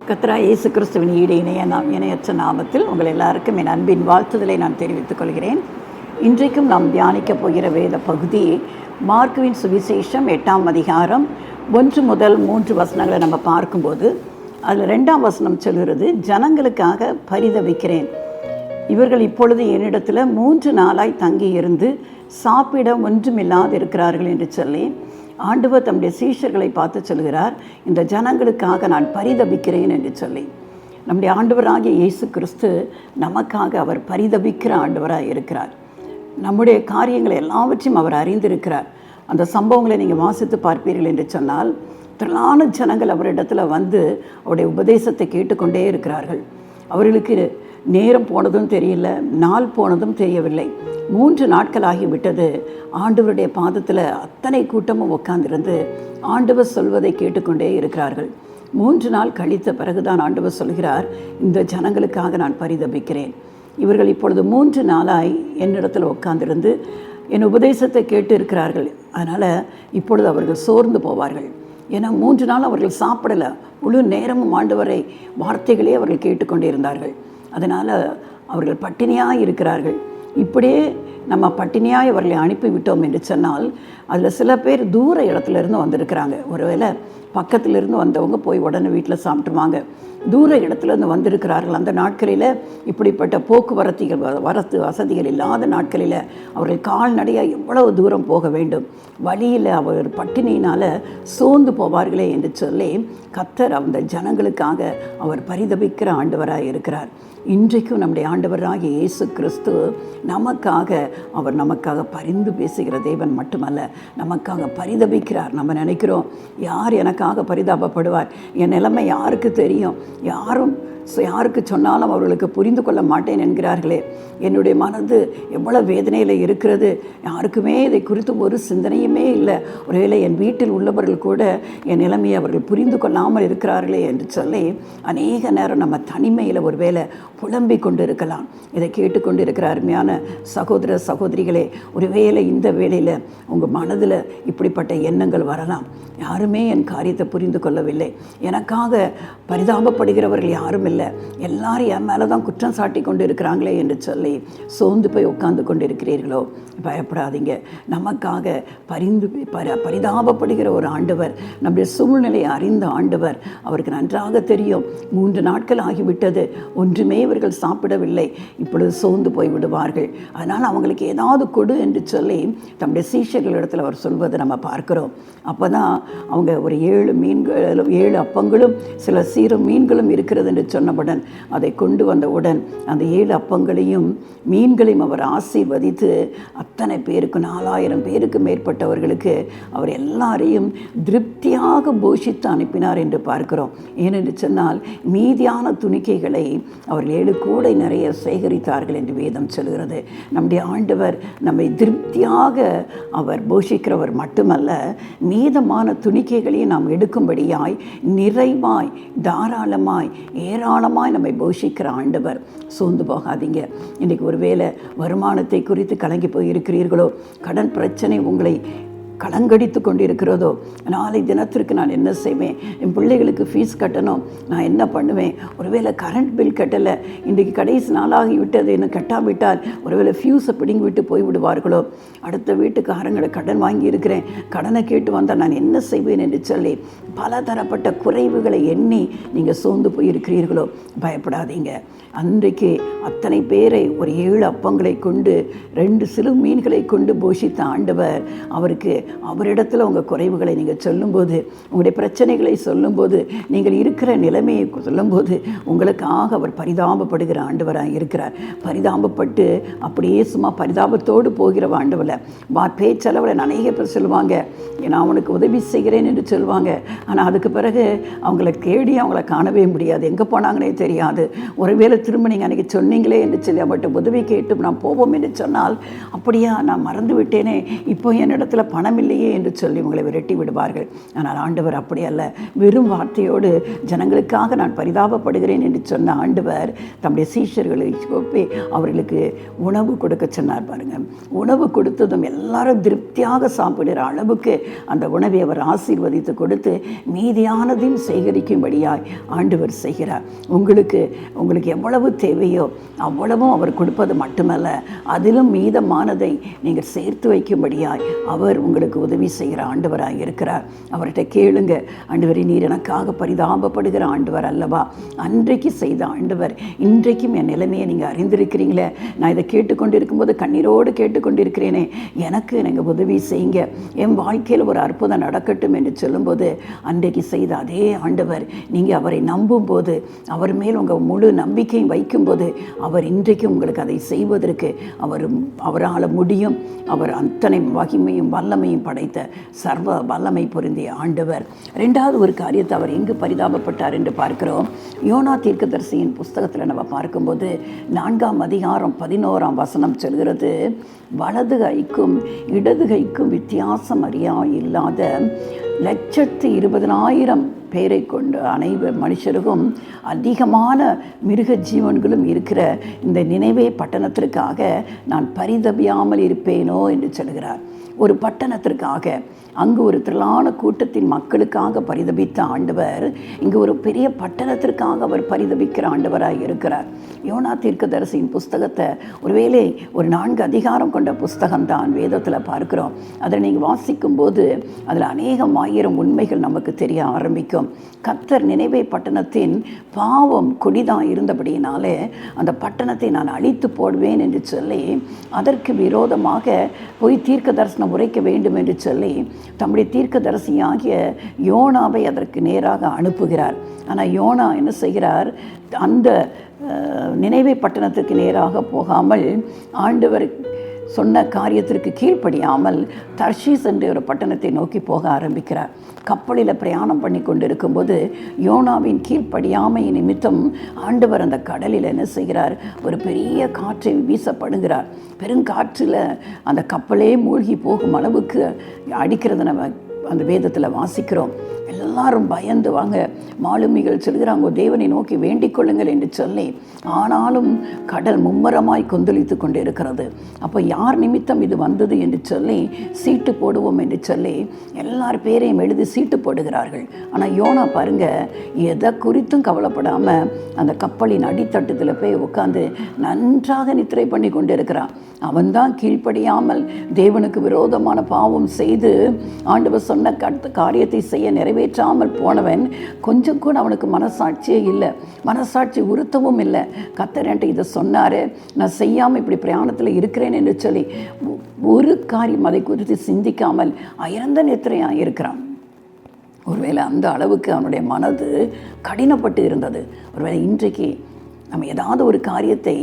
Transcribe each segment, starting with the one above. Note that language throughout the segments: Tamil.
கர்த்தராகிய இயேசு கிறிஸ்துவின் இணையற்ற நாமத்தில் உங்கள் எல்லாருக்கும் என் அன்பின் வாழ்த்துதலை நான் தெரிவித்துக் கொள்கிறேன். இன்றைக்கும் நாம் தியானிக்கப் போகிற வேத பகுதி மார்க்குவின் சுவிசேஷம் 8ஆம் அதிகாரம் 1 முதல் 3 வசனங்களை நம்ம பார்க்கும்போது அதில் 2ஆம் வசனம் சொல்கிறது, ஜனங்களுக்காக பரிதவிக்கிறேன். இவர்கள் இப்பொழுது என்னிடத்தில் 3 நாளாய் தங்கி இருந்து சாப்பிட ஒன்றுமில்லாது இருக்கிறார்கள் என்று சொல்லி ஆண்டவர் தம்முடைய சீஷர்களை பார்த்து சொல்கிறார், இந்த ஜனங்களுக்காக நான் பரிதபிக்கிறேன் என்று சொல்லி. நம்முடைய ஆண்டவராகிய இயேசு கிறிஸ்து நமக்காக அவர் பரிதபிக்கிற ஆண்டவராக இருக்கிறார். நம்முடைய காரியங்களை எல்லாவற்றையும் அவர் அறிந்திருக்கிறார். அந்த சம்பவங்களை நீங்கள் வாசித்து பார்ப்பீர்கள் என்று சொன்னால் திரளான ஜனங்கள் அவரிடத்தில் வந்து அவருடைய உபதேசத்தை கேட்டுக்கொண்டே இருக்கிறார்கள். அவர்களுக்கு நேரம் போனதும் தெரியல, நாள் போனதும் தெரியவில்லை. 3 நாட்களாகி விட்டது. ஆண்டவருடைய பாதத்தில் அத்தனை கூட்டமும் உட்கார்ந்திருந்து ஆண்டவர் சொல்வதை கேட்டுக்கொண்டே இருக்கிறார்கள். 3 நாள் கழித்த பிறகுதான் ஆண்டவர் சொல்கிறார், இந்த ஜனங்களுக்காக நான் பரிதபிக்கிறேன். இவர்கள் இப்பொழுது 3 நாளாய் என்னிடத்தில் உட்கார்ந்திருந்து என் உபதேசத்தை கேட்டு இருக்கிறார்கள். அதனால் இப்பொழுது அவர்கள் சோர்ந்து போவார்கள். ஏன்னா 3 நாள் அவர்கள் சாப்பிடலை, முழு நேரமும் ஆண்டவரை வார்த்தைகளே அவர்கள் கேட்டுக்கொண்டே இருந்தார்கள். அதனால் அவர்கள் பட்டினியாக இருக்கிறார்கள். இப்படியே நம்ம பட்டினியாக அவர்களை அனுப்பிவிட்டோம் என்று சொன்னால் அதில் சில பேர் தூர இடத்துலேருந்து வந்திருக்கிறாங்க. ஒருவேளை பக்கத்திலிருந்து வந்தவங்க போய் உடனே வீட்டில் சாப்பிட்டுருவாங்க. தூர இடத்துலேருந்து வந்திருக்கிறார்கள். அந்த நாட்களில் இப்படிப்பட்ட வரத்து வசதிகள் இல்லாத நாட்களில் அவர்கள் கால்நடையாக எவ்வளவு தூரம் போக வேண்டும். வழியில் அவர் பட்டினியினால் சோர்ந்து போவார்களே என்று சொல்லி கர்த்தர் அந்த ஜனங்களுக்காக அவர் பரிதபிக்கிற ஆண்டவராக இருக்கிறார். இன்றைக்கும் நம்முடைய ஆண்டவராகிய இயேசு கிறிஸ்து நமக்காக பரிந்து பேசுகிற தேவன் மட்டுமல்ல, நமக்காக பரிதபிக்கிறார். நம்ம நினைக்கிறோம், யார் எனக்காக பரிதாபப்படுவார், என் நிலைமை யாருக்கு தெரியும், யாருக்கு சொன்னாலும் அவர்களுக்கு புரிந்து கொள்ள மாட்டேன் என்கிறார்களே, என்னுடைய மனது எவ்வளோ வேதனையில் இருக்கிறது, யாருக்குமே இதை குறித்து ஒரு சிந்தனையுமே இல்லை, ஒருவேளை என் வீட்டில் உள்ளவர்கள் கூட என் நிலைமையை அவர்கள் புரிந்து கொள்ளாமல் இருக்கிறார்களே என்று சொல்லி அநேக நேரம் நம்ம தனிமையில் ஒருவேளை புலம்பிக் கொண்டு இருக்கலாம். இதை கேட்டுக்கொண்டு இருக்கிற அருமையான சகோதர சகோதரிகளே, ஒருவேளை இந்த வேளையில் உங்கள் மனதில் இப்படிப்பட்ட எண்ணங்கள் வரலாம். யாருமே என் காரியத்தை புரிந்து கொள்ளவில்லை, எனக்காக பரிதாபப்படுகிறவர்கள் யாரும் இல்லை, எல்லாரும் என் மேலே தான் குற்றம் சாட்டி கொண்டு இருக்கிறாங்களே என்று சொல்லி சோர்ந்து போய் உட்கார்ந்து கொண்டு இருக்கிறீர்களோ, பயப்படாதீங்க. நமக்காக பரிதாபப்படுகிற ஒரு ஆண்டவர், நம்முடைய சூழ்நிலையை அறிந்த ஆண்டவர், அவருக்கு நன்றாக தெரியும் 3 நாட்கள் ஆகிவிட்டது, ஒன்றுமே இவர்கள் சாப்பிடவில்லை, இப்பொழுது சோர்ந்து போய் விடுவார்கள், அதனால் அவங்களுக்கு ஏதாவது கொடு என்று சொல்லி தம்முடைய சீஷர்களிடத்தில் அவர் சொல்வதை நம்ம பார்க்கிறோம். அப்போ தான் அவங்க ஒரு 7 அப்பங்களும் சில சீரும் மீன்களும் இருக்கிறது என்று சொன்னவுடன் அதை கொண்டு வந்தவுடன் அந்த 7 அப்பங்களையும் மீன்களையும் அவர் ஆசீர்வதித்து அத்தனை பேருக்கு 4000 பேருக்கு மேற்பட்டவர்களுக்கு அவர் எல்லாரையும் திருப்தியாக போஷித்து அனுப்பினார் என்று பார்க்கிறோம். ஏனென்று சொன்னால் மீதியான துணிக்கைகளை அவர்கள் 7 கூடை நிறைய சேகரித்தார்கள் என்று வேதம் சொல்கிறது. நம்முடைய ஆண்டவர் நம்மை திருப்தியாக அவர் போஷிக்கிறவர் மட்டுமல்ல, மீதமான துணிக்கைகளையும் நாம் எடுக்கும்படியாய் நிறைவாய் தாராளமாய் ஏராளமாய் நம்மை போஷிக்கிற ஆண்டவர். சோர்ந்து போகாதீங்க. இன்றைக்கு ஒருவேளை வருமானத்தை குறித்து கலங்கி போய் இருக்கிறீர்களோ, கடன் பிரச்சனை உங்களை கலங்கடித்து கொண்டு இருக்கிறதோ, நாளை தினத்திற்கு நான் என்ன செய்வேன், என் பிள்ளைகளுக்கு ஃபீஸ் கட்டணும், நான் என்ன பண்ணுவேன், ஒருவேளை கரண்ட் பில் கட்டலை, இன்றைக்கு கடைசி நாளாகி விட்டது, என்ன கட்டாவிட்டால் ஒருவேளை ஃபியூஸை பிடிங்கி விட்டு போய்விடுவார்களோ, அடுத்த வீட்டுக்காரங்களை கடன் வாங்கி இருக்கிறேன், கடனை கேட்டு வந்தால் நான் என்ன செய்வேன் என்று சொல்லி பல தரப்பட்ட குறைவுகளை எண்ணி நீங்கள் சோர்ந்து போயிருக்கிறீர்களோ, பயப்படாதீங்க. அன்றைக்கு அத்தனை பேரை ஒரு 7 அப்பங்களை கொண்டு 2 சிறு மீன்களை கொண்டு போஷித்த ஆண்டவர், அவரிடத்தில் உங்கள் குறைவுகளை நீங்கள் சொல்லும்போது, உங்களுடைய பிரச்சனைகளை சொல்லும்போது, நீங்கள் இருக்கிற நிலைமையை சொல்லும்போது உங்களுக்காக அவர் பரிதாபப்படுகிற ஆண்டவராக இருக்கிறார். பரிதாபப்பட்டு அப்படியே சும்மா பரிதாபத்தோடு போகிற ஆண்டவரை பேச்சளவில் அநேக பேர் சொல்லுவாங்க, நான் அவனுக்கு உதவி செய்கிறேன் என்று சொல்லுவாங்க. ஆனால் அதுக்கு பிறகு அவங்கள தேடி அவங்கள காணவே முடியாது, எங்கே போனாங்கன்னே தெரியாது. ஒருவேளை திரும்ப நீங்கள் அன்றைக்கி சொன்னீங்களே என்று சொல்லி அவர்கிட்ட உதவி கேட்டு நான் போவோம் என்று சொன்னால், அப்படியா நான் மறந்து விட்டேனே, இப்போ என்னிடத்துல பணம் இல்லையே என்று சொல்லி உங்களை விரட்டி விடுவார்கள். ஆனால் ஆண்டவர் அப்படி அல்ல. வெறும் வார்த்தையோடு ஜனங்களுக்காக நான் பரிதாபப்படுகிறேன் என்று சொன்ன ஆண்டவர் தம்முடைய சீஷர்களை கூப்பி அவர்களுக்கு உணவு கொடுக்க சொன்னார். பாருங்கள், உணவு கொடுத்ததும் எல்லாரும் திருப்தியாக சாப்பிடுகிற அளவுக்கு அந்த உணவை அவர் ஆசீர்வதித்து கொடுத்து மீதியானதையும் சேகரிக்கும்படியாய் ஆண்டவர் செய்கிறார். உங்களுக்கு எவ்வளவு தேவையோ அவ்வளவும் அவர் கொடுப்பது மட்டுமல்ல, அதிலும் மீதமானதை நீங்கள் சேர்த்து வைக்கும்படியாய் அவர் உங்களுக்கு உதவி செய்கிற ஆண்டவராக இருக்கிறார். அவர்கிட்ட கேளுங்க, ஆண்டவரே நீர் எனக்காக பரிதாபப்படுகிற ஆண்டவர் அல்லவா? அன்றைக்கு செய்த ஆண்டவர் இன்றைக்கும் என் நிலைமையை நீங்கள் அறிந்திருக்கிறீங்களே. நான் இதை கேட்டுக்கொண்டு இருக்கும்போது கண்ணீரோடு கேட்டுக்கொண்டிருக்கிறேனே, எனக்கு நீங்கள் உதவி செய்யுங்க, என் வாழ்க்கையில் ஒரு அற்புதம் நடக்கட்டும் என்று சொல்லும்போது அன்றைக்கு செய்த அதே ஆண்டவர் நீங்கள் அவரை நம்பும் போது, அவர் மேல் உங்கள் முழு நம்பிக்கையும் வைக்கும்போது அவர் இன்றைக்கும் உங்களுக்கு அதை செய்வதற்கு அவரால் முடியும். அவர் அத்தனை மகிமையும் வல்லமையும் படைத்த சர்வ வல்லமை பொருந்திய ஆண்டவர். ரெண்டாவது ஒரு காரியத்தை அவர் எங்கு பரிதாபப்பட்டார் என்று பார்க்கிறோம். யோனா தீர்க்கதரிசியின் புஸ்தகத்தில் நம்ம பார்க்கும்போது 4ஆம் அதிகாரம் 11ஆம் வசனம் சொல்கிறது, வலது கைக்கும் இடது கைக்கும் வித்தியாசம் இல்லாத 120,000 பேரை கொண்டு மனுஷருக்கும் அதிகமான மிருக ஜீவன்களும் இருக்கிற இந்த நினைவே பட்டணத்திற்காக நான் பரிதபியாமல் இருப்பேனோ என்று சொல்கிறார். ஒரு பட்டணத்திற்காக, அங்கு ஒரு திரளான கூட்டத்தின் மக்களுக்காக பரிதபித்த ஆண்டவர் இங்கு ஒரு பெரிய பட்டணத்திற்காக அவர் பரிதபிக்கிற ஆண்டவராக இருக்கிறார். யோனா தீர்க்கதரிசியின் புஸ்தகத்தை ஒருவேளை ஒரு 4 அதிகாரம் கொண்ட புஸ்தகம்தான் வேதத்தில் பார்க்கிறோம். அதை நீங்கள் வாசிக்கும் போது அதில் அநேகம் ஆயிரம் உண்மைகள் நமக்கு தெரிய ஆரம்பிக்கும். கர்த்தர் நினைவே பட்டணத்தின் பாவம் கொடிதான் இருந்தபடியினாலே அந்த பட்டணத்தை நான் அழித்து போடுவேன் என்று சொல்லி அதற்கு விரோதமாக போய் தீர்க்க தரிசனம் உரைக்க வேண்டும் என்று சொல்லி தம்முடைய தீர்க்கதரிசியாகிய யோனாவை அதற்கு நேராக அனுப்புகிறார். ஆனால் யோனா என்ன செய்கிறார்? அந்த நினைவே பட்டணத்துக்கு நேராக போகாமல் ஆண்டவர் சொன்ன காரியத்திற்கு கீழ்ப்படியாமல் தர்ஷீஸ் என்ற ஒரு பட்டணத்தை நோக்கி போக ஆரம்பிக்கிறார். கப்பலில் பிரயாணம் பண்ணி கொண்டு இருக்கும்போது யோனாவின் கீழ்ப்படியாமை நிமித்தம் ஆண்டவர் அந்த கடலில் என்ன செய்கிறார்? ஒரு பெரிய காற்றை வீசப்படுகிறார். பெருங்காற்றில் அந்த கப்பலே மூழ்கி போகும் அளவுக்கு அடிக்கிறத நம்ம அந்த வேதத்தில் வாசிக்கிறோம். எல்லாரும் பயந்து வாங்க, மாலுமிகள் சொல்கிறாங்க, தேவனை நோக்கி வேண்டிக் கொள்ளுங்கள் என்று சொல்லி. ஆனாலும் கடல் மும்மரமாய் கொந்தளித்து கொண்டு இருக்கிறது. அப்போ யார் நிமித்தம் இது வந்தது என்று சொல்லி சீட்டு போடுவோம் என்று சொல்லி எல்லார் பேரையும் எழுதி சீட்டு போடுகிறார்கள். ஆனால் யோனா பாருங்க, எதை குறித்தும் கவலைப்படாமல் அந்த கப்பலின் அடித்தட்டத்தில் போய் உட்காந்து நன்றாக நித்திரை பண்ணி கொண்டு இருக்கிறான். அவன்தான் கீழ்ப்படியாமல் தேவனுக்கு விரோதமான பாவம் செய்து ஆண்டவர் சொன்ன காரியத்தை செய்ய நிறைவேற்றாமல் போனவன். கொஞ்சம் கூட அவனுக்கு மனசாட்சியே இல்லை, மனசாட்சி உறுத்தவும் இல்லை. கர்த்தர் என்கிட்ட இதை சொன்னார், நான் செய்யாமல் இப்படி பிரயாணத்தில் இருக்கிறேன் என்று சொல்லி ஒரு காரியம் அதை குறித்து சிந்திக்காமல் அயர்ந்த நித்திரையாக இருக்கிறான். ஒருவேளை அந்த அளவுக்கு அவனுடைய மனது கடினப்பட்டு இருந்தது. ஒருவேளை இன்றைக்கு நம்ம ஏதாவது ஒரு காரியத்தை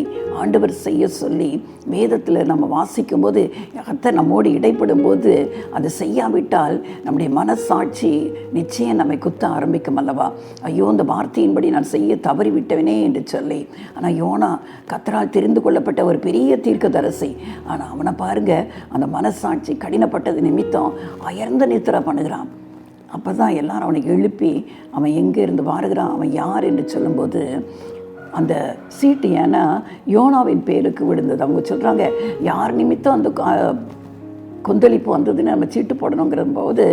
ஆண்டவர் செய்ய சொல்லி வேதத்தில் நம்ம வாசிக்கும் போது கர்த்தர் நம்மோடு இடைப்படும் போது அதை செய்யாவிட்டால் நம்முடைய மனசாட்சி நிச்சயம் நம்மை குத்த ஆரம்பிக்கும் அல்லவா? ஐயோ, இந்த வார்த்தையின்படி நான் செய்ய தவறிவிட்டவனே என்று சொல்லி. ஆனால் யோனா கர்த்தரால் தெரிந்து கொள்ளப்பட்ட ஒரு பெரிய தீர்க்கதரிசி. ஆனால் அவனை பாருங்க, அந்த மனசாட்சி கடினப்பட்டது நிமித்தம் அயர்ந்த நித்திரை பண்ணுகிறான். அப்போ தான் எல்லாரும் அவனை எழுப்பி அவன் எங்கே இருந்து வருகிறான், அவன் யார் என்று சொல்லும்போது அந்த சீட்டு ஏன்னா யோனாவின் பேருக்கு விழுந்தது. அவங்க சொல்கிறாங்க, யார் நிமித்தம் அந்த கொந்தளிப்பு வந்ததுன்னு நம்ம சீட்டு போடணுங்கிற போது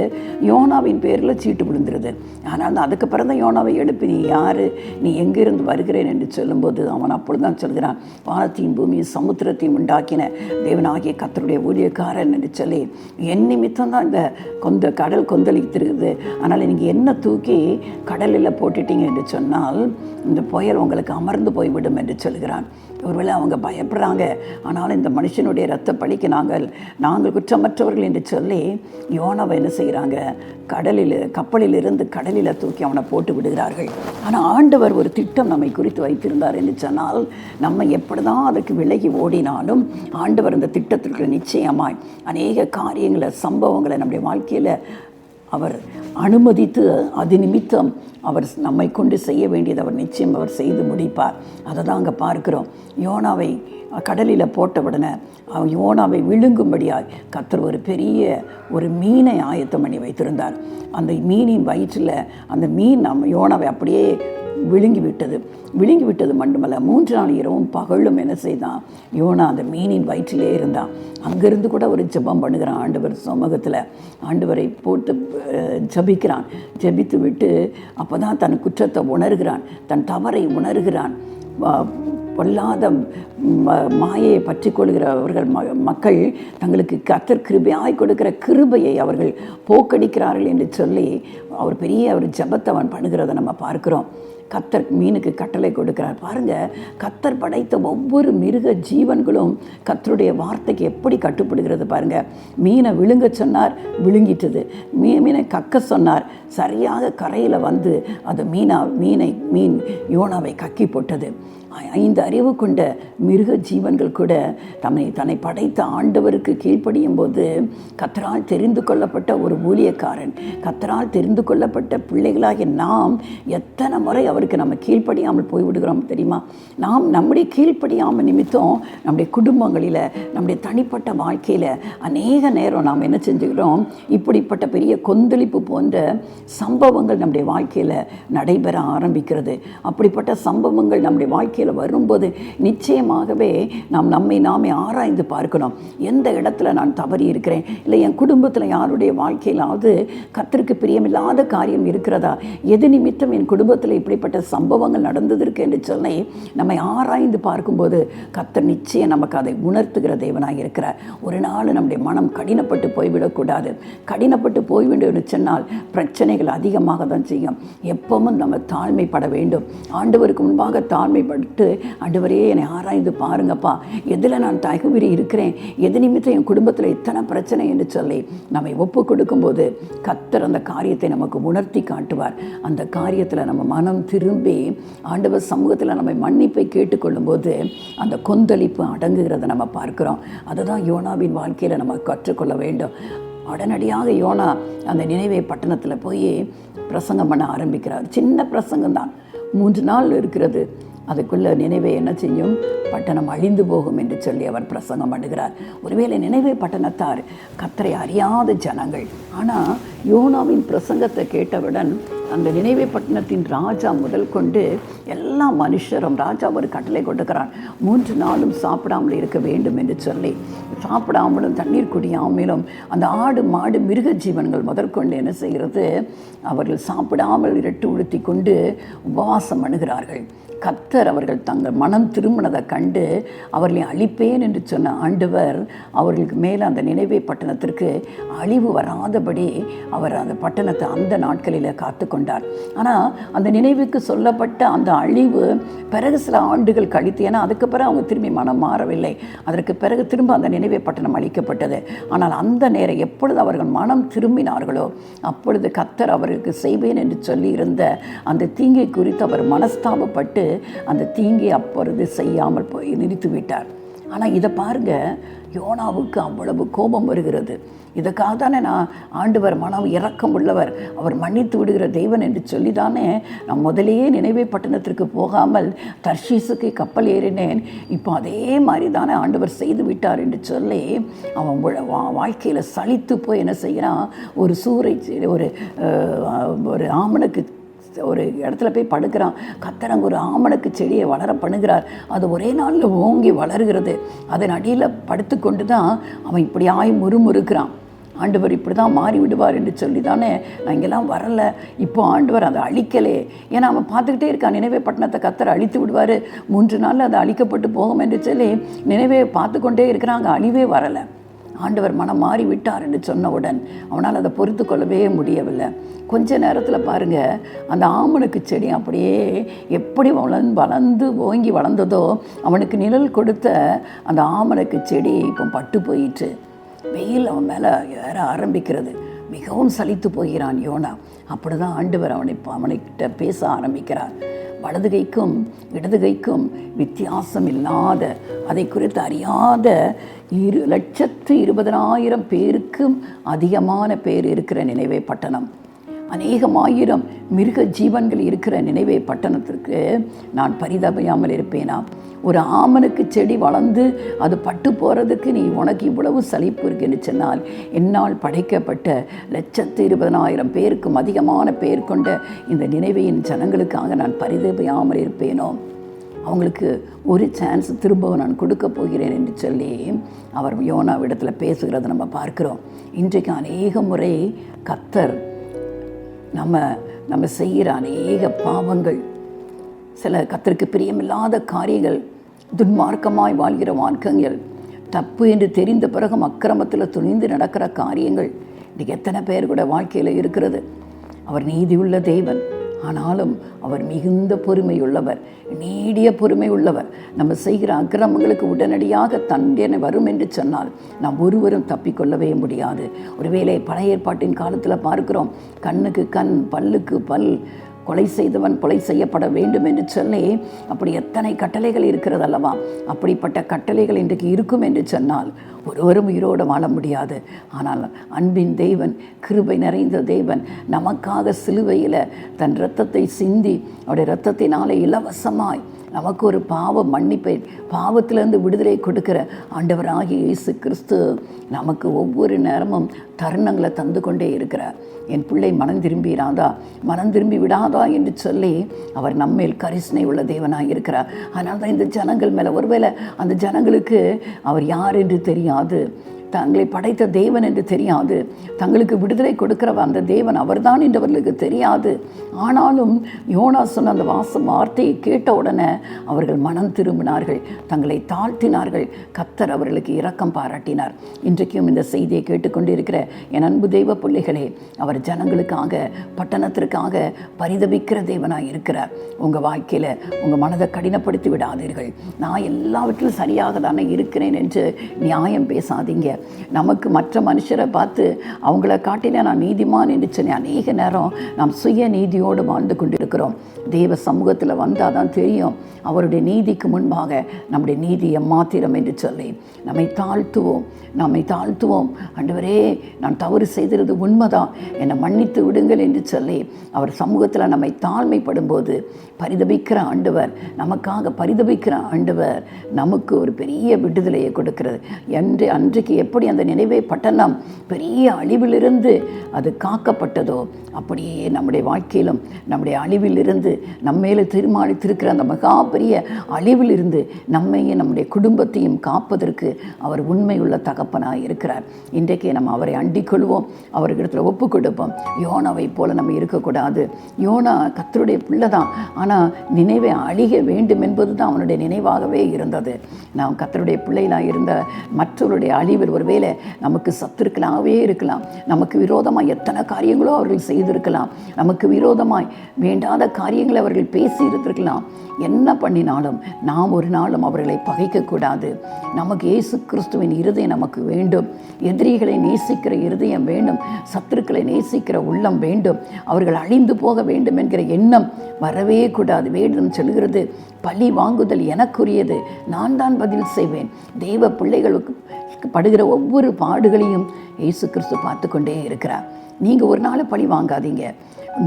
யோனாவின் பேரில் சீட்டு விழுந்துருது. ஆனால் அதுக்கப்புறம் தான் யோனாவை எழுப்பி, நீ யார், நீ எங்கிருந்து வருகிறேன் என்று சொல்லும்போது அவன் அப்பொழுது தான் சொல்கிறான், வானத்தையும் பூமியும் சமுத்திரத்தையும் உண்டாக்கின தேவனாகிய கர்த்தருடைய ஊழியக்காரன் என்று சொல்லி என் நிமித்தம் தான் இந்த கடல் கொந்தளித்திருக்குது. ஆனால் நீங்கள் என்ன தூக்கி கடலில் போட்டுட்டீங்க என்று சொன்னால் இந்த புயல் உங்களுக்கு அமர்ந்து போய்விடும் என்று சொல்கிறான். ஒருவேளை அவங்க பயப்படுறாங்க, ஆனாலும் இந்த மனுஷனுடைய இரத்த பழிக்கு நாங்கள் குற்றமற்றவர்கள் என்று சொல்லி யோனாவை என்ன செய்கிறாங்க? கப்பலில் இருந்து கடலில் தூக்கி அவனை போட்டு விடுகிறார்கள். ஆனால் ஆண்டவர் ஒரு திட்டம் நம்மை குறித்து வைத்திருந்தார் என்று சொன்னால் நம்ம எப்படி தான் அதுக்கு விலகி ஓடினாலும் ஆண்டவர் அந்த திட்டத்திற்கு நிச்சயமாய் அநேக காரியங்களை, சம்பவங்களை நம்முடைய வாழ்க்கையில் அவர் அனுமதித்து அது நிமித்தம் அவர் நம்மை கொண்டு செய்ய வேண்டியது அவர் நிச்சயம் அவர் செய்து முடிப்பார். அதை தான் அங்கே பார்க்கிறோம். யோனாவை கடலில் போட்டவுடனே யோனாவை விழுங்கும்படியாய் கர்த்தர் ஒரு பெரிய ஒரு மீனை ஆயத்தம் பண்ணி வைத்திருந்தார். அந்த மீனின் வயிற்றில் அந்த மீன் யோனாவை அப்படியே விழுங்கி விட்டது மட்டுமல்ல, 3 நாள் இரவும் பகலும் என்ன செய்தான், யோனா அந்த மீனின் வயிற்றிலே இருந்தான். அங்கேருந்து கூட ஒரு ஜெபம் பண்ணுகிறான் ஆண்டவர் சமூகத்தில். ஆண்டவரை போட்டு ஜபிக்கிறான். ஜபித்து விட்டு அப்போ தான் தன் குற்றத்தை உணர்கிறான், தன் தவறை உணர்கிறான். பொல்லாத மாயை பற்றி கொள்கிறவர்கள் மக்கள் தங்களுக்கு கர்த்தர் கிருபையாய் கொடுக்கிற கிருபையை அவர்கள் போக்கடிக்கிறார்கள் என்று சொல்லி அவர் பெரிய ஒரு ஜெபத்தை அவன் பண்ணுகிறத நம்ம பார்க்குறோம். கர்த்தர் மீனுக்கு கட்டளை கொடுக்கிறார். பாருங்கள், கர்த்தர் படைத்த ஒவ்வொரு மிருக ஜீவன்களும் கர்த்தருடைய வார்த்தைக்கு எப்படி கட்டுப்படுகிறது பாருங்கள். மீனை விழுங்க சொன்னார், விழுங்கிட்டது. மீனை கக்க சொன்னார், சரியாக கரையில் வந்து அது மீன் யோனாவை கக்கி போட்டது. 5 அறிவு கொண்ட மிருக ஜீவன்கள் கூட தன்னை படைத்த ஆண்டவருக்கு கீழ்ப்படியும் போது கர்த்தரால் தெரிந்து கொள்ளப்பட்ட ஒரு ஊழியக்காரன், கர்த்தரால் தெரிந்து கொள்ளப்பட்ட பிள்ளைகளாகிய நாம் எத்தனை முறை அவருக்கு நம்ம கீழ்ப்படியாமல் போய்விடுகிறோம் தெரியுமா? நாம் நம்முடைய கீழ்ப்படியாமல் நிமித்தம் நம்முடைய குடும்பங்களில், நம்முடைய தனிப்பட்ட வாழ்க்கையில் அநேக நேரம் நாம் என்ன செஞ்சுக்கிறோம், இப்படிப்பட்ட பெரிய கொந்தளிப்பு போன்ற சம்பவங்கள் நம்முடைய வாழ்க்கையில் நடைபெற ஆரம்பிக்கிறது. அப்படிப்பட்ட சம்பவங்கள் நம்முடைய வாழ்க்கையில் வரும்போது நிச்சயமாகவே நாம் நாமே ஆராய்ந்து பார்க்கணும். எந்த இடத்துல நான் தவறி இருக்கிறேன், இல்லை என் குடும்பத்தில் யாருடைய வாழ்க்கையிலாவது கர்த்தருக்கு பிரியமில்லாத காரியம் இருக்கிறதா, எது நிமித்தம் என் குடும்பத்தில் இப்படிப்பட்ட சம்பவங்கள் நடந்ததற்கு என்று சொல்லி நம்மை ஆராய்ந்து பார்க்கும்போது கர்த்தர் நிச்சயம் நமக்கு அதை உணர்த்துகிற தேவனாக இருக்கிறார். ஒரு நாள் நம்முடைய மனம் கடினப்பட்டு போய்விடக்கூடாது. கடினப்பட்டு போய்விடும் என்று சொன்னால் பிரச்சனைகள் அதிகமாக தான் செய்யும். எப்பவும் நம்ம தாழ்மைப்பட வேண்டும். ஆண்டவருக்கு முன்பாக தாழ்மைப்பட்டு, ஆண்டவரே என்னை ஆராய்ந்து பாருங்கப்பா, எதில் நான் தகுதி இருக்கிறேன், எது நிமித்தம் என் குடும்பத்தில் இத்தனை பிரச்சனை என்று சொல்லி நம்மை ஒப்பு கொடுக்கும்போது கர்த்தர் அந்த காரியத்தை நமக்கு உணர்த்தி காட்டுவார். அந்த காரியத்தில் நம்ம மனம் திரும்பி ஆண்டவர் சமூகத்தில் நம்ம மன்னிப்பை கேட்டுக்கொள்ளும்போது அந்த கொந்தளிப்பு அடங்குகிறத நம்ம பார்க்குறோம். அதுதான் யோனாவின் வாழ்க்கையில் நம்ம கற்றுக்கொள்ள வேண்டும். உடனடியாக யோனா அந்த நினைவே பட்டணத்தில் போய் பிரசங்கம் பண்ண ஆரம்பிக்கிறார். சின்ன பிரசங்கம்தான், 3 நாள் இருக்கிறது. அதுக்குள்ளே நினைவே என்ன செய்யும், பட்டணம் அழிந்து போகும் என்று சொல்லி அவர் பிரசங்கம் பண்ணுகிறார். ஒருவேளை நினைவே பட்டணத்தார் கர்த்தரை அறியாத ஜனங்கள். ஆனால் யோனாவின் பிரசங்கத்தை கேட்டவுடன் அந்த நினைவே பட்டணத்தின் ராஜா முதல் கொண்டு எல்லா மனுஷரும் ராஜா ஒரு கட்டளை கொடுக்கிறான், 3 நாளும் சாப்பிடாமல் இருக்க வேண்டும் என்று சொல்லி. சாப்பிடாமலும் தண்ணீர் குடியாமலும் அந்த ஆடு மாடு மிருக ஜீவன்கள் முதற்கொண்டு என்ன செய்கிறது, அவர்கள் சாப்பிடாமல் இரட்டு உடுத்தி கொண்டு உபவாசம் பண்ணுகிறார்கள். கர்த்தர் அவர்கள் தங்கள் மனம் திரும்பினதை கண்டு அவர்களை அழிப்பேன் என்று சொன்ன ஆண்டவர் அவர்களுக்கு மேலே அந்த நினைவே பட்டணத்திற்கு அழிவு வராதபடி அவர் அந்த பட்டணத்தை அந்த நாட்களில் காத்து கொண்டார். ஆனால் அந்த நினைவுக்கு சொல்லப்பட்ட அந்த அழிவு பிறகு சில ஆண்டுகள் கழித்து, ஏன்னா அதுக்கு பிறகு அவங்க திரும்பி மனம் மாறவில்லை. அதற்கு பிறகு திரும்ப அந்த நினைவே பட்டணம் அழிக்கப்பட்டது. ஆனால் அந்த நேரம் எப்பொழுது அவர்கள் மனம் திரும்பினார்களோ அப்பொழுது கர்த்தர் அவர்களுக்கு செய்வேன் என்று சொல்லி இருந்த அந்த தீங்கை குறித்து அவர் மனஸ்தாபப்பட்டு அந்த தீங்கை அப்பொழுது செய்யாமல் போய் நிறுத்திவிட்டார். ஆனால் இதை பாருங்க, யோனாவுக்கு அவ்வளவு கோபம் வருகிறது. இதுக்காக தானே நான் ஆண்டவர் மனம் இரக்கம் உள்ளவர், அவர் மன்னித்து விடுகிற தெய்வன் என்று சொல்லி தானே நான் முதலேயே நினைவே பட்டணத்திற்கு போகாமல் தர்ஷீசுக்கு கப்பல் ஏறினேன். இப்போ அதே மாதிரி தானே ஆண்டவர் செய்து விட்டார் என்று சொல்லி அவன் வாழ்க்கையில் சலித்து போய் என்ன செய்கிறான், ஒரு ஒரு ஆமணக்கு ஒரு இடத்துல போய் படுக்கிறான். கர்த்தர் ஒரு ஆமணக்கு செடியை வளர பண்ணுகிறார். அது ஒரே நாளில் ஓங்கி வளர்கிறது. அதன் அடியில் படுத்து கொண்டு தான் அவன் இப்படியாய் முறுமுறுக்கிறான். ஆண்டவர் இப்படி தான் மாறி விடுவார் என்று சொல்லி தானே நான் இங்கெல்லாம் வரலை. இப்போ ஆண்டவர் அதை அழிக்கலே. ஏன்னா அவன் பார்த்துக்கிட்டே இருக்கான், நினைவே பட்டணத்தை கர்த்தர் அழித்து விடுவார், 3 நாளில் அது அழிக்கப்பட்டு போகும் என்று சொல்லி நினைவே பார்த்து கொண்டே இருக்கிறாங்க. அழிவே வரலை. ஆண்டவர் மனம் மாறி விட்டார் என்று சொன்னவுடன் அவனால் அதை பொறுத்து கொள்ளவே முடியவில்லை. கொஞ்ச நேரத்தில் பாருங்கள், அந்த ஆமணக்கு செடி அப்படியே எப்படி வளர்ந்து ஓங்கி வளர்ந்ததோ அவனுக்கு நிழல் கொடுத்த அந்த ஆமணக்கு செடி இப்போ பட்டு போயிட்டு வெயில் அவன் மேலே ஏற ஆரம்பிக்கிறது. மிகவும் சலித்து போகிறான் யோனா. அப்படி தான் ஆண்டவர் அவனைக்கிட்ட பேச ஆரம்பிக்கிறார். வலது கைக்கும் இடது கைக்கும் வித்தியாசம் இல்லாத, அதை குறித்து அறியாத 2,20,000 பேருக்கும் அதிகமான பேர் இருக்கிற நினைவே பட்டணம். அநேகமாயிரம் மிருக ஜீவன்கள் இருக்கிற நினைவே பட்டணத்திற்கு நான் பரிதபியாமல் இருப்பேனா? ஒரு ஆமனுக்கு செடி வளர்ந்து அது பட்டு போகிறதுக்கு உனக்கு இவ்வளவு சலிப்பு இருக்குன்னு சொன்னால், என்னால் படைக்கப்பட்ட 120,000 பேருக்கும் அதிகமான பேர் கொண்ட இந்த நினைவையின் ஜனங்களுக்காக நான் பரிதபியாமல் இருப்பேனோ? அவங்களுக்கு ஒரு சான்ஸ் திரும்ப நான் கொடுக்க போகிறேன் என்று சொல்லி அவர் யோனாவிடத்தில் பேசுகிறத நம்ம பார்க்குறோம். இன்றைக்கு அநேக முறை கர்த்தர் நம்ம செய்கிற அநேக பாவங்கள், சில கர்த்தருக்கு பிரியமில்லாத காரியங்கள், துன்மார்க்கமாய் வாழ்கிற மார்க்கங்கள், தப்பு என்று தெரிந்த பிறகும் அக்கிரமத்தில் துணிந்து நடக்கிற காரியங்கள் இன்றைக்கி எத்தனை பேர் கூட வாழ்க்கையில் இருக்கிறது. அவர் நீதி உள்ள தேவன், ஆனாலும் அவர் மிகுந்த பொறுமை உள்ளவர், நீடிய பொறுமை உள்ளவர். நம்ம செய்கிற அக்கிரமங்களுக்கு உடனடியாக தண்டனை வரும் என்று சொன்னால் நாம் ஒருவரும் தப்பிக்கொள்ளவே முடியாது. ஒருவேளை பழைய ஏற்பாட்டின் காலத்தில் பார்க்கிறோம், கண்ணுக்கு கண், பல்லுக்கு பல், கொலை செய்தவன் கொலை செய்யப்பட வேண்டும் என்று சொல்லி அப்படி எத்தனை கட்டளைகள் இருக்கிறது அல்லவா? அப்படிப்பட்ட கட்டளைகள் இன்றைக்கு இருக்கும் என்று சொன்னால் ஒருவரும் உயிரோடு வாழ முடியாது. ஆனால் அன்பின் தேவன், கிருபை நிறைந்த தேவன் நமக்காக சிலுவையில் தன் இரத்தத்தை சிந்தி அவருடைய இரத்தத்தினாலே இலவசமாய் நமக்கு ஒரு பாவ மன்னிப்பை, பாவத்திலிருந்து விடுதலை கொடுக்கிற ஆண்டவராகிய இயேசு கிறிஸ்து நமக்கு ஒவ்வொரு நேரமும் தருணங்களை தந்து கொண்டே இருக்கிறார். என் பிள்ளை மனம் திரும்பிடாதா, மனம் திரும்பி விடாதா என்று சொல்லி அவர் நம்மேல் கரிசனை உள்ள தேவனாக இருக்கிறார். அதனால தான் இந்த ஜனங்கள் மேலே, ஒருவேளை அந்த ஜனங்களுக்கு அவர் யார் என்று தெரியாது, தங்களை படைத்த தேவன் என்று தெரியாது, தங்களுக்கு விடுதலை கொடுக்கிறவ அந்த தேவன் அவர்தான் என்று அவர்களுக்கு தெரியாது. ஆனாலும் யோனா சொன்ன அந்த வார்த்தையை கேட்ட உடனே அவர்கள் மனம் திரும்பினார்கள், தங்களை தாழ்த்தினார்கள். கர்த்தர் அவர்களுக்கு இரக்கம் பாராட்டினார். இன்றைக்கும் இந்த செய்தியை கேட்டுக்கொண்டு இருக்கிற என் அன்பு தெய்வ பிள்ளைகளே, அவர் ஜனங்களுக்காக, பட்டணத்திற்காக பரிதபிக்கிற தேவனாக இருக்கிறார். உங்கள் வாழ்க்கையில் உங்கள் மனதை கடினப்படுத்தி விடாதீர்கள். நான் எல்லாவற்றிலும் சரியாக தானே இருக்கிறேன் என்று நியாயம் பேசாதீங்க. நமக்கு மற்ற மனுஷரை பார்த்து அவங்கள காட்டில நான் நீதிமான் என்று சொன்ன அநேக நேரம் நாம் சுய நீதியோடு வாழ்ந்து கொண்டிருக்கிறோம். தேவ சமூகத்தில் வந்தால் தான் தெரியும் அவருடைய நீதிக்கு முன்பாக நம்முடைய நீதி எம்மாத்திரம் என்று சொல்லி நம்மை தாழ்த்துவோம். ஆண்டவரே, நான் தவறு செய்திருது உண்மைதான், என்னை மன்னித்து விடுங்கள் என்று சொல்லி அவர் சமூகத்தில் நம்மை தாழ்மைப்படும் போது பரிதபிக்கிற ஆண்டவர், நமக்காக பரிதபிக்கிற ஆண்டவர் நமக்கு ஒரு பெரிய விடுதலையை கொடுக்கிறது. அன்றைக்கு எப்படி அந்த நினைவே பட்டணம் பெரிய அழிவிலிருந்து அது காக்கப்பட்டதோ, அப்படியே நம்முடைய வாழ்க்கையிலும் நம்முடைய அழிவிலிருந்து நம்மேல தீர்மானித்திருக்கிற அந்த மகா பெரிய அழிவிலிருந்து நம்மையும் நம்முடைய குடும்பத்தையும் காப்பதற்கு அவர் உண்மையுள்ள தகப்பனாக இருக்கிறார். இன்றைக்கே நம்ம அவரை அண்டிக் கொள்வோம், அவர்களிடத்தில் ஒப்பு கொடுப்போம். யோனாவை போல நம்ம இருக்கக்கூடாது. யோனா கர்த்தருடைய பிள்ளை தான், ஆனால் நினைவை அழிக வேண்டும் என்பது தான் அவனுடைய நினைவாகவே இருந்தது. நாம் கர்த்தருடைய பிள்ளைகளாக இருந்த மற்றவருடைய அழிவில் ஒருவேளை நமக்கு சத்துருக்களாகவே இருக்கலாம், நமக்கு விரோதமாக எத்தனை காரியங்களோ அவர்கள் செய்திருக்கலாம், நமக்கு விரோதமாய் வேண்டாத காரியங்களை அவர்கள் பேசி இருந்திருக்கலாம். என்ன பண்ணினாலும் நாம் ஒரு நாளும் அவர்களை பகைக்கக்கூடாது. நமக்கு இயேசு கிறிஸ்துவின் இருதயம் நமக்கு வேண்டும். எதிரிகளை நேசிக்கிற இருதயம் வேண்டும், சத்துருக்களை நேசிக்கிற உள்ளம் வேண்டும். அவர்கள் அழிந்து போக வேண்டும் என்கிற எண்ணம் வரவே கூடாது. வேதம் சொல்கிறது, பழி வாங்குதல் எனக்குரியது, நான் தான் பதில் செய்வேன். தெய்வ பிள்ளைகளுக்கு படுகிற ஒவ்வொரு பாடுகளையும் இயேசு கிறிஸ்து பார்த்து கொண்டே இருக்கிறார். நீங்கள் ஒரு நாள் பழி வாங்காதீங்க.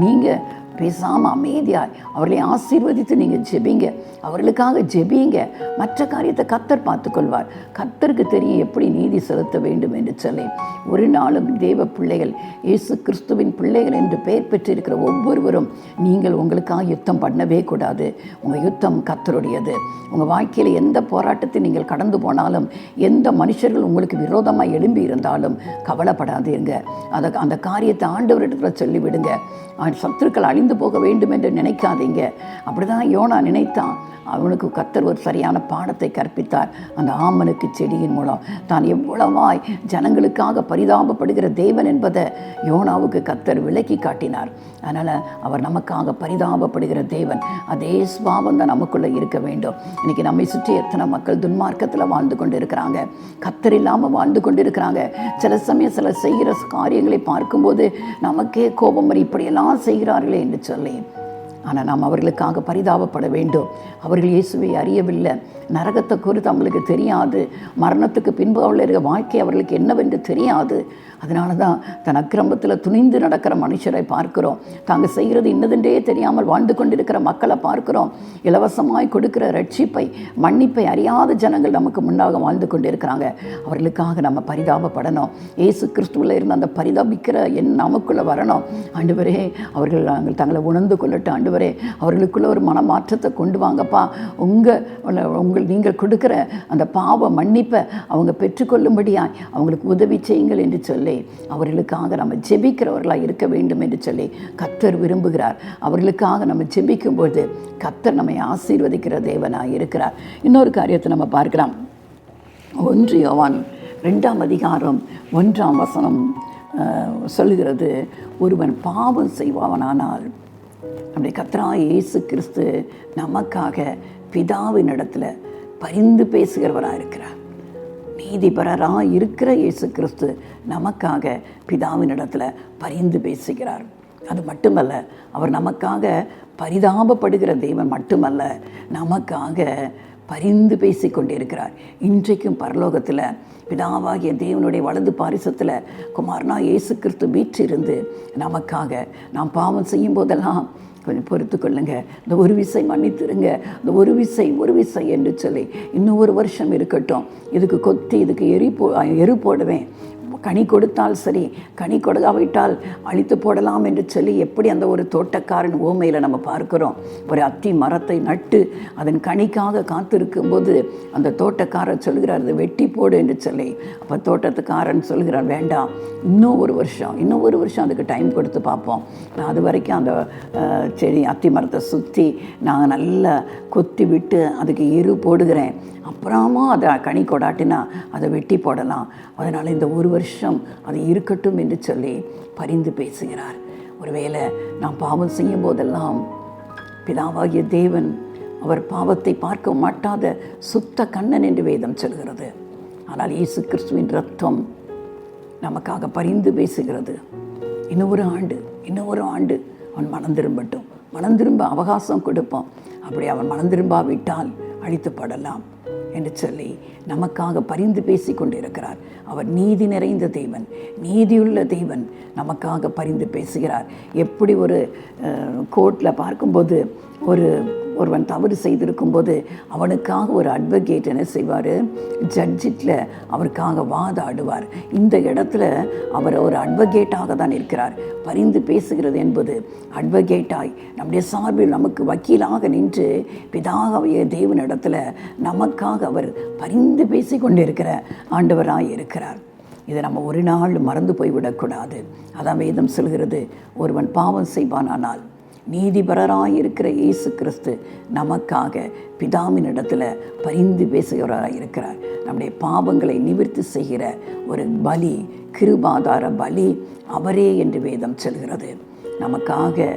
நீங்கள் பேசாமல் அமைதியாய் அவர்களை ஆசீர்வதித்து நீங்கள் ஜெபிங்க, அவர்களுக்காக ஜெபிங்க. மற்ற காரியத்தை கர்த்தர் பார்த்துக்கொள்வார். கர்த்தருக்கு தெரியும் எப்படி நீதி செலுத்த வேண்டும் என்று சொல்லி. ஒரு நாளும் தேவ பிள்ளைகள், இயேசு கிறிஸ்துவின் பிள்ளைகள் என்று பெயர் பெற்றிருக்கிற ஒவ்வொருவரும் நீங்கள் உங்களுக்காக யுத்தம் பண்ணவே கூடாது. உங்கள் யுத்தம் கர்த்தருடையது. உங்கள் வாழ்க்கையில் எந்த போராட்டத்தை நீங்கள் கடந்து போனாலும், எந்த மனுஷர்கள் உங்களுக்கு விரோதமாக எழும்பி இருந்தாலும் கவலைப்படாதீங்க. அந்த காரியத்தை ஆண்டவரிடத்தில் சொல்லிவிடுங்க. சத்துருக்கள் அழிந்து போக வேண்டும் என்று நினைக்காதீங்க. அப்படிதான் யோனா நினைத்தான். அவனுக்கு கர்த்தர் ஒரு சரியான பாடத்தை கற்பித்தார். அந்த ஆமனுக்கு செடியின் மூலம் தான் எவ்வளவாய் ஜனங்களுக்காக பரிதாபப்படுகிற தேவன் என்பதை யோனாவுக்கு கர்த்தர் விளக்கி காட்டினார். அதனால் அவர் நமக்காக பரிதாபப்படுகிற தேவன். அதே சுபாவம் தான் நமக்குள்ளே இருக்க வேண்டும். இன்றைக்கி நம்மை சுற்றி எத்தனை மக்கள் துன்மார்க்கத்தில் வாழ்ந்து கொண்டு இருக்கிறாங்க, கர்த்தர் இல்லாமல் வாழ்ந்து கொண்டு இருக்கிறாங்க. சில சமயம் சில செய்கிற காரியங்களை பார்க்கும்போது நமக்கே கோபம் வரும், இப்படியெல்லாம் செய்கிறார்களே என்று சொல்லி. ஆனால் நாம் அவர்களுக்காக பரிதாபப்பட வேண்டும். அவர்கள் இயேசுவை அறியவில்லை, நரகத்தை குறித்து அவங்களுக்கு தெரியாது, மரணத்துக்கு பின்பு உள்ள வாழ்க்கை அவர்களுக்கு என்னவென்று தெரியாது. அதனால தான் தன் அக்கிரமத்தில் துணிந்து நடக்கிற மனுஷரை பார்க்கிறோம். தாங்கள் செய்கிறது இன்னதென்றே தெரியாமல் வாழ்ந்து கொண்டிருக்கிற மக்களை பார்க்கிறோம். இலவசமாய் கொடுக்கிற ரட்சிப்பை, மன்னிப்பை அறியாத ஜனங்கள் நமக்கு முன்னாக வாழ்ந்து கொண்டிருக்கிறாங்க. அவர்களுக்காக நம்ம பரிதாபப்படணும். இயேசு கிறிஸ்துவில் இருந்து அந்த பரிதாபிக்கிற நமக்குள்ளே வரணும். ஆண்டவரே, அவர்கள் தங்களை உணர்ந்து கொள்ளட்டும். ஆண்டவரே, அவர்களுக்குள்ள ஒரு மனமாற்றத்தை கொண்டு வாங்கப்பா. நீங்கள் கொடுக்கிற அந்த பாவ மன்னிப்பை அவங்க பெற்றுக்கொள்ளும்படியாய் அவங்களுக்கு உதவி செய்யுங்கள் என்று சொல்லி அவர்களுக்காக நம்ம ஜெபிக்கிறவர்களாக இருக்க வேண்டும் என்று சொல்லி கர்த்தர் விரும்புகிறார். அவர்களுக்காக நம்ம ஜெபிக்கும்போது கர்த்தர் நம்மை ஆசீர்வதிக்கிற தேவனாக இருக்கிறார். இன்னொரு காரியத்தை நம்ம பார்க்கலாம். 1 யோவான் 2ஆம் அதிகாரம் 1ஆம் வசனம் சொல்லுகிறது, ஒருவன் பாவம் செய்வானானால் அப்படி கர்த்தராகிய இயேசு கிறிஸ்து நமக்காக பிதாவின் இடத்துல பரிந்து பேசுகிறவராக இருக்கிறார். நீதிபரராக இருக்கிற இயேசு கிறிஸ்து நமக்காக பிதாவின் இடத்துல பரிந்து பேசுகிறார். அது மட்டுமல்ல, அவர் நமக்காக பரிதாபப்படுகிற தெய்வன் மட்டுமல்ல, நமக்காக பரிந்து பேசி கொண்டிருக்கிறார். இன்றைக்கும் பரலோகத்தில் பிதாவாகிய தேவனுடைய வலது பாரிசத்தில் குமாரனா இயேசு கிறிஸ்து வீற்றிருந்து நமக்காக நாம் பாவம் செய்யும் போதெல்லாம் கொஞ்சம் பொறுத்து கொள்ளுங்க, இந்த ஒரு விசை மன்னித்துருங்க, இந்த ஒரு விசை என்று சொல்லி இன்னும் ஒரு வருஷம் இருக்கட்டும், இதுக்கு கொத்தி இதுக்கு எரு போடுவேன், கனி கொடுத்தால் சரி, கனி கொடுக்காவிட்டால் அழித்து போடலாம் என்று சொல்லி எப்படி அந்த ஒரு தோட்டக்காரன் ஓமையில் நம்ம பார்க்கிறோம். ஒரு அத்தி மரத்தை நட்டு அதன் கனிக்காக காத்திருக்கும் போது அந்த தோட்டக்காரர் சொல்கிறார், அதை வெட்டி போடு என்று சொல்லி. அப்போ தோட்டத்துக்காரன் சொல்கிறார், வேண்டாம், இன்னும் ஒரு வருஷம் அதுக்கு டைம் கொடுத்து பார்ப்போம். நான் அது வரைக்கும் அந்த செடி அத்தி மரத்தை சுற்றி நான் நல்லா கொத்தி விட்டு அதுக்கு எரு போடுகிறேன், அப்புறமா அதை கனி கொடாட்டினா அதை வெட்டி போடலாம், அதனால் இந்த ஒரு வருஷம் அது இருக்கட்டும் என்று சொல்லி பரிந்து பேசுகிறார். ஒருவேளை நாம் பாவம் செய்யும் போதெல்லாம் பிதாவாகிய தேவன் அவர் பாவத்தை பார்க்க மாட்டாத சுத்த கண்ணன் என்று வேதம் சொல்கிறது. ஆனால் இயேசு கிறிஸ்துவின் ரத்தம் நமக்காக பரிந்து பேசுகிறது. இன்னும் ஒரு ஆண்டு அவன் மனம் திரும்ப அவகாசம் கொடுப்போம். அப்படி அவன் மனம் திரும்பாவிட்டால் அழித்துப்படலாம் என்று சொல்லி நமக்காக பரிந்து பேசி கொண்டிருக்கிறார். அவர் நீதி நிறைந்த தேவன், நீதியுள்ள தேவன், நமக்காக பரிந்து பேசுகிறார். எப்படி ஒரு கோர்ட்டில் பார்க்கும்போது ஒருவன் தவறு செய்திருக்கும்போது அவனுக்காக ஒரு அட்வொகேட் என்ன செய்வார், ஜட்ஜிட்டில் அவருக்காக வாதாடுவார். இந்த இடத்துல அவர் ஒரு அட்வொகேட்டாக தான் இருக்கிறார். பரிந்து பேசுகிறது என்பது அட்வொகேட்டாய் நம்முடைய சார்பில் நமக்கு வக்கீலாக நின்று பிதாவாகிய தேவனிடத்தில் நமக்காக அவர் பரிந்து பேசி கொண்டிருக்கிற ஆண்டவராய் இருக்கிறார். இதை நம்ம ஒரு நாள் மறந்து போய்விடக்கூடாது. அதான் வேதம் சொல்கிறது, ஒருவன் பாவம் செய்வானானால் நீதிபரராயிருக்கிற இயேசு கிறிஸ்து நமக்காக பிதாவின் இடத்துல பரிந்து பேசுகிறவராக இருக்கிறார். நம்முடைய பாவங்களை நிவர்த்தி செய்கிற ஒரு பலி, கிருபாதார பலி அவரே என்று வேதம் சொல்கிறது. நமக்காக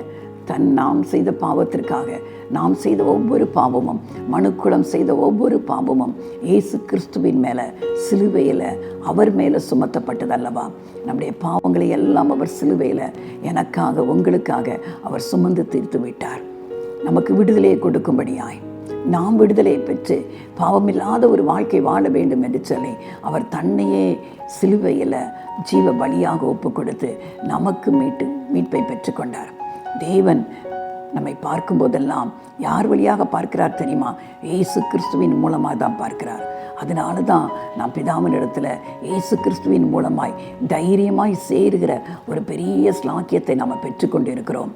நாம் செய்த பாவத்திற்காக, நாம் செய்த ஒவ்வொரு பாவமும், மனுக்குலம் செய்த ஒவ்வொரு பாவமும் இயேசு கிறிஸ்துவின் மேலே, சிலுவையில் அவர் மேலே சுமத்தப்பட்டதல்லவா? நம்முடைய பாவங்களை எல்லாம் அவர் சிலுவையில் எனக்காக, உங்களுக்காக அவர் சுமந்து தீர்த்து விட்டார். நமக்கு விடுதலையை கொடுக்கும்படியாய் நாம் விடுதலையை பெற்று பாவமில்லாத ஒரு வாழ்க்கை வாழ வேண்டும் என்று சொல்லி அவர் தன்னையே சிலுவையில் ஜீவ பலியாக ஒப்பு கொடுத்து நமக்கு மீட்பை பெற்றுக்கொண்டார். தேவன் நம்மை பார்க்கும்போதெல்லாம் யார் வழியாக பார்க்கிறார் தெரியுமா? இயேசு கிறிஸ்துவின் மூலமாக தான் பார்க்கிறார். அதனால தான் நாம் பிதாவின் இடத்துல இயேசு கிறிஸ்துவின் மூலமாய் தைரியமாய் சேருகிற ஒரு பெரிய ஸ்லாக்கியத்தை நாம் பெற்றுக்கொண்டு இருக்கிறோம்.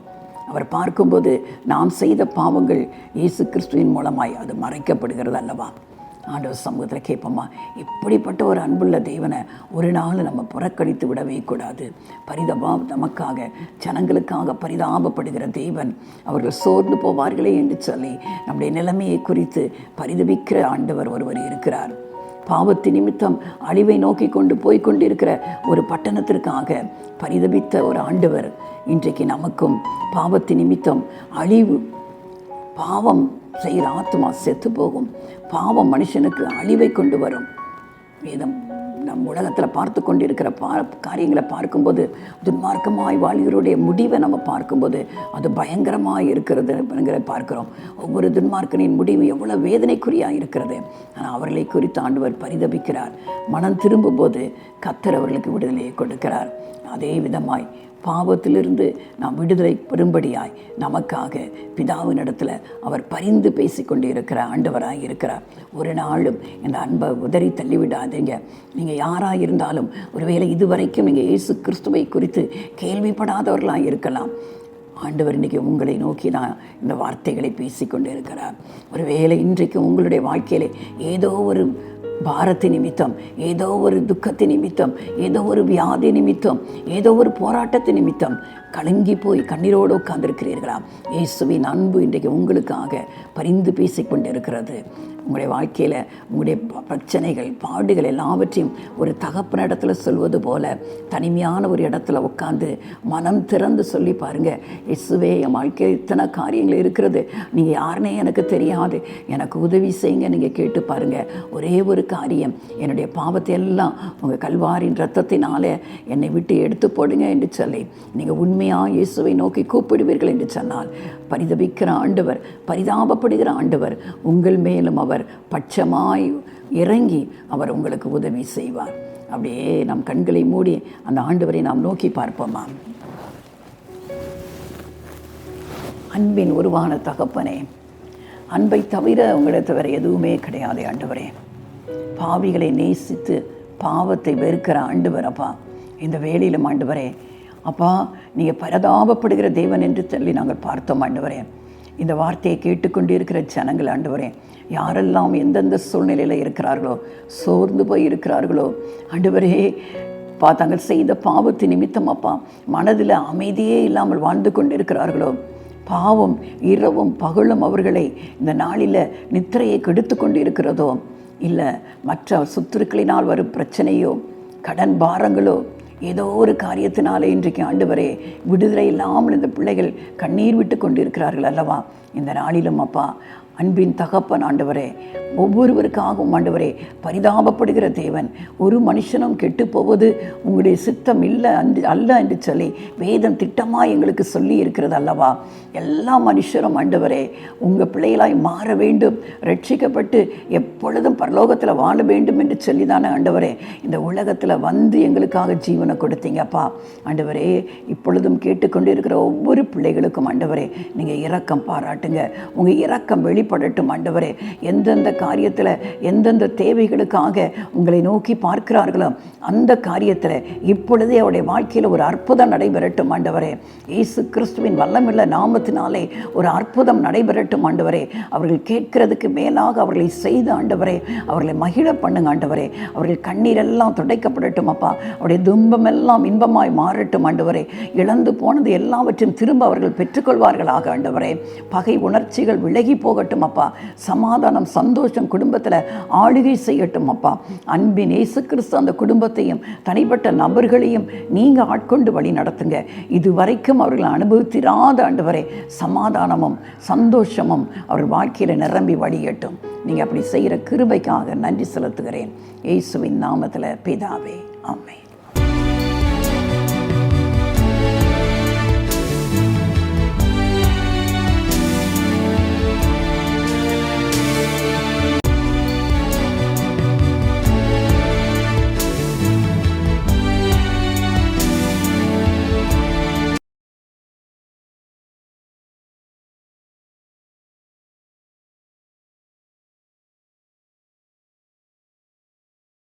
அவர் பார்க்கும்போது நாம் செய்த பாவங்கள் இயேசு கிறிஸ்துவின் மூலமாய் அது மறைக்கப்படுகிறது அல்லவா? ஆண்டவர் சமூகத்தில் கேட்போமா, இப்படிப்பட்ட ஒரு அன்புள்ள தேவனை ஒரு நாள் நம்ம புறக்கணித்து விடவே கூடாது. நமக்காக, ஜனங்களுக்காக பரிதாபப்படுகிற தேவன், அவர்கள் சோர்ந்து போவார்களே என்று சொல்லி நம்முடைய நிலைமையை குறித்து பரிதபிக்கிற ஆண்டவர் ஒருவர் இருக்கிறார். பாவத்தின் நிமித்தம் அழிவை நோக்கி போய்கொண்டிருக்கிற ஒரு பட்டணத்திற்காக பரிதபித்த ஒரு ஆண்டவர் இன்றைக்கு நமக்கும் பாவத்தின் நிமித்தம் அழிவு, பாவம் செய்கிற ஆத்மா செத்து போகும், பாவம் மனுஷனுக்கு அழிவை கொண்டு வரும். வேதம் நம் உலகத்தில் பார்த்து கொண்டிருக்கிற காரியங்களை பார்க்கும்போது, துன்மார்க்கமாய் வாழ்கிறோடைய முடிவை நம்ம பார்க்கும்போது அது பயங்கரமாக இருக்கிறது பார்க்குறோம். ஒவ்வொரு துன்மார்க்கனின் முடிவு எவ்வளோ வேதனைக்குறியாக இருக்கிறது. ஆனால் அவர்களை குறித்து ஆண்டவர் பரிதபிக்கிறார். மனம் திரும்பும்போது கர்த்தர் அவர்களுக்கு விடுதலையை கொடுக்கிறார். அதே விதமாய் பாவத்திலிருந்து நாம் விடுதலை பெறும்படியாய் நமக்காக பிதாவினிடத்தில் அவர் பரிந்து பேசி கொண்டு இருக்கிற ஆண்டவராக இருக்கிறார். ஒரு நாளும் இந்த அன்பை உதறி தள்ளிவிடாதீங்க. நீங்கள் யாராக இருந்தாலும், ஒருவேளை இதுவரைக்கும் நீங்கள் இயேசு கிறிஸ்துவை குறித்து கேள்விப்படாதவர்களாக இருக்கலாம். ஆண்டவர் இன்றைக்கி உங்களை நோக்கி தான் இந்த வார்த்தைகளை பேசி கொண்டு இருக்கிறார். ஒருவேளை இன்றைக்கு உங்களுடைய வாழ்க்கையில் ஏதோ ஒரு பாரத்தின் நிமித்தம், ஏதோ ஒரு துக்கத்தின் நிமித்தம், ஏதோ ஒரு வியாதி நிமித்தம், ஏதோ ஒரு போராட்டத்தின் நிமித்தம் கலங்கி போய் கண்ணீரோடு உட்கார்ந்திருக்கிறீர்களா? இயேசுவின் அன்பு இன்றைக்கு உங்களுக்காக பரிந்து பேசிக்கொண்டு இருக்கிறது. உங்களுடைய வாழ்க்கையில் உங்களுடைய பிரச்சனைகள், பாடுகள் எல்லாவற்றையும் ஒரு தகப்பனிடத்தில் சொல்வது போல தனிமையான ஒரு இடத்துல உட்காந்து மனம் திறந்து சொல்லி பாருங்கள், இயேசுவே என் வாழ்க்கையில் இத்தனை காரியங்கள் இருக்கிறது, நீங்கள் யாருனே எனக்கு தெரியாது, எனக்கு உதவி செய்யுங்க. நீங்கள் கேட்டு பாருங்கள். ஒரே ஒரு காரியம், என்னுடைய பாவத்தை எல்லாம் உங்கள் கல்வாரின் இரத்தத்தினாலே என்னை விட்டு எடுத்து போடுங்க என்று சொல்லி நீங்கள் உண்மையாக இயேசுவை நோக்கி கூப்பிடுவீர்கள் என்று சொன்னால், பரிதபிக்கிற ஆண்டவர், பரிதாபப்படுகிற ஆண்டவர் உங்கள் மேலும் அவர் பட்சமாய் இறங்கி அவர் உங்களுக்கு உதவி செய்வார். அப்படியே நம் கண்களை மூடி அந்த ஆண்டவரை நாம் நோக்கி பார்ப்போமா? அன்பின் உருவான தகப்பனே, அன்பை தவிர உங்களிடத்து வேறு எதுவுமே கிடையாது ஆண்டவரே. பாவிகளை நேசித்து பாவத்தை வெறுக்கிற ஆண்டவர் அப்பா, இந்த வேளையிலும் ஆண்டவரே அப்பா, நீங்கள் பரிதாபப்படுகிற தேவன் என்று சொல்லி நாங்கள் பார்த்தோம் ஆண்டவரே. இந்த வார்த்தையை கேட்டுக்கொண்டு இருக்கிற ஜனங்கள் ஆண்டவரே, யாரெல்லாம் எந்தெந்த சூழ்நிலையில் இருக்கிறார்களோ, சோர்ந்து போய் இருக்கிறார்களோ ஆண்டவரே, தாங்கள் செய்த பாவத்து நிமித்தம் அப்பா மனதில் அமைதியே இல்லாமல் வாழ்ந்து கொண்டு இருக்கிறார்களோ, பாவம் இரவும் பகலும் அவர்களை இந்த நாளில் நித்திரையை கெடுத்து கொண்டு இருக்கிறதோ, இல்லை மற்ற சுற்றுக்களினால் வரும் பிரச்சனையோ, கடன் பாரங்களோ, ஏதோ ஒரு காரியத்தினாலே இன்றைக்கு ஆண்டவரே விடுதலை இல்லாமல் இந்த பிள்ளைகள் கண்ணீர் விட்டு கொண்டு இருக்கிறார்கள் அல்லவா? இந்த நாளிலும் அப்பா அன்பின் தகப்பன் ஆண்டவரே, ஒவ்வொருவருக்காகவும் ஆண்டவரே பரிதாபப்படுகிற தேவன், ஒரு மனுஷனும் கெட்டு போவது உங்களுடைய சித்தம் அல்ல என்று சொல்லி வேதம் திட்டமாக எங்களுக்கு சொல்லி இருக்கிறது அல்லவா? எல்லா மனுஷரும் ஆண்டவரே உங்கள் பிள்ளைகளாய் மாற வேண்டும், ரட்சிக்கப்பட்டு எப்பொழுதும் பரலோகத்தில் வாழ வேண்டும் என்று சொல்லி தானே ஆண்டவரே இந்த உலகத்தில் வந்து எங்களுக்காக ஜீவனை கொடுத்தீங்கப்பா. ஆண்டவரே, இப்பொழுதும் கேட்டுக்கொண்டு இருக்கிற ஒவ்வொரு பிள்ளைகளுக்கும் ஆண்டவரே நீங்கள் இரக்கம் பாராட்டுங்க. உங்கள் இரக்கம் வெளிப்படட்டும் ஆண்டவரே. எந்தெந்த காரியத்தில் எந்தெந்த தேவைகளுக்காக உங்களை நோக்கி பார்க்கிறார்களோ அந்த காரியத்தில் இப்பொழுதே அவருடைய வாழ்க்கையில் ஒரு அற்புதம் நடைபெறட்டும் ஆண்டவரே. இயேசு கிறிஸ்துவின் வல்லமையுள்ள நாமத்தினாலே ஒரு அற்புதம் நடைபெறட்டும் ஆண்டவரே. அவர்கள் கேட்கிறதுக்கு மேலாக அவர்களை செய்து ஆண்டவரே அவர்களை மகிழ பண்ணுங்க ஆண்டவரே. அவர்கள் கண்ணீரெல்லாம் துடைக்கப்படட்டும் அப்பா. அவருடைய துன்பமெல்லாம் இன்பமாய் மாறட்டும் ஆண்டவரே. இழந்து போனது எல்லாவற்றையும் திரும்ப அவர்கள் பெற்றுக்கொள்வார்களாக ஆண்டவரே. பகை உணர்ச்சிகள் விலகி போகட்டும் அப்பா. சமாதானம் சந்தோஷம் குடும்பத்தில் ஆளுகை செய்யட்டும் அப்பா. அன்பின் இயேசு கிறிஸ்து அந்த குடும்பத்தையும் தனிப்பட்ட நபர்களையும் நீங்கள் ஆட்கொண்டு வழி நடத்துங்க. இதுவரைக்கும் அவர்கள் அனுபவித்திராத ஆண்டவரே சமாதானமும் சந்தோஷமும் அவர்கள் வாழ்க்கையில் நிரம்பி வழியட்டும். நீங்கள் அப்படி செய்கிற கிருபைக்காக நன்றி செலுத்துகிறேன். இயேசுவின் நாமத்தில் பிதாவே, ஆமென்.